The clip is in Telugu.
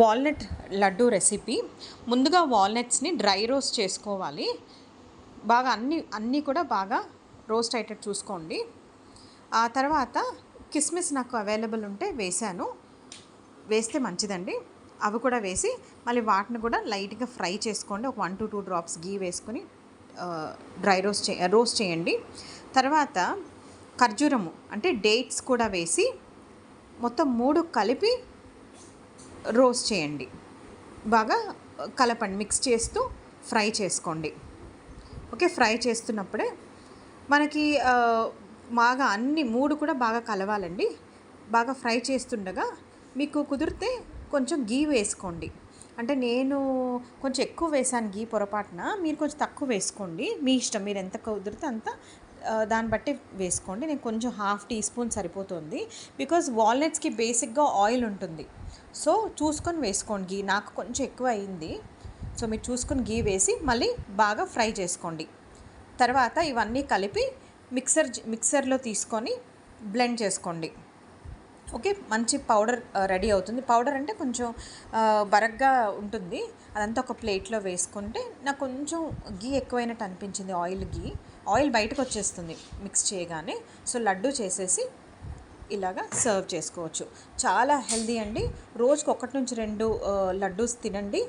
Walnut laddu recipe. ముందుగా వాల్నట్స్ని డ్రై రోస్ట్ చేసుకోవాలి. బాగా అన్నీ కూడా బాగా రోస్ట్ అయ్యేటట్టు చూసుకోండి. ఆ తర్వాత కిస్మిస్ నాకు అవైలబుల్ ఉంటే వేస్తే మంచిదండి. అవి కూడా వేసి మళ్ళీ వాటిని కూడా లైట్గా ఫ్రై చేసుకోండి. ఒక 1 to 2 డ్రాప్స్ గీ వేసుకొని డ్రై రోస్ట్ చేయండి. తర్వాత ఖర్జూరము అంటే డేట్స్ కూడా వేసి మొత్తం 3 కలిపి రోస్ట్ చేయండి. బాగా కలపండి, మిక్స్ చేస్తూ ఫ్రై చేసుకోండి. ఓకే, ఫ్రై చేస్తున్నప్పుడే మనకి బాగా అన్ని 3 కూడా బాగా కలవాలండి. బాగా ఫ్రై చేస్తుండగా మీకు కుదిరితే కొంచెం గీ వేసుకోండి. అంటే నేను కొంచెం ఎక్కువ వేసాను గీ పొరపాటున, మీరు కొంచెం తక్కువ వేసుకోండి. మీ ఇష్టం, మీరు ఎంత కుదిరితే అంత దాన్ని బట్టి వేసుకోండి. నేను కొంచెం 1/2 టీ స్పూన్ సరిపోతుంది. బికాజ్ వాల్నట్స్కి బేసిక్గా ఆయిల్ ఉంటుంది. సో చూసుకొని వేసుకోండి. గీ నాకు కొంచెం ఎక్కువ అయింది. సో మీరు చూసుకొని గీ వేసి మళ్ళీ బాగా ఫ్రై చేసుకోండి. తర్వాత ఇవన్నీ కలిపి మిక్సర్లో తీసుకొని బ్లెండ్ చేసుకోండి. ఓకే, మంచి పౌడర్ రెడీ అవుతుంది. పౌడర్ అంటే కొంచెం బరగ్గా ఉంటుంది. అదంతా ఒక ప్లేట్లో వేసుకుంటే నాకు కొంచెం గీ ఎక్కువైనట్టు అనిపించింది. ఆయిల్ బయటకు వచ్చేస్తుంది మిక్స్ చేయగానే. సో లడ్డు చేసేసి ఇలాగా సర్వ్ చేసుకోవచ్చు. చాలా హెల్దీ అండి. రోజుకి 1 నుంచి 2 లడ్డూస్ తినండి.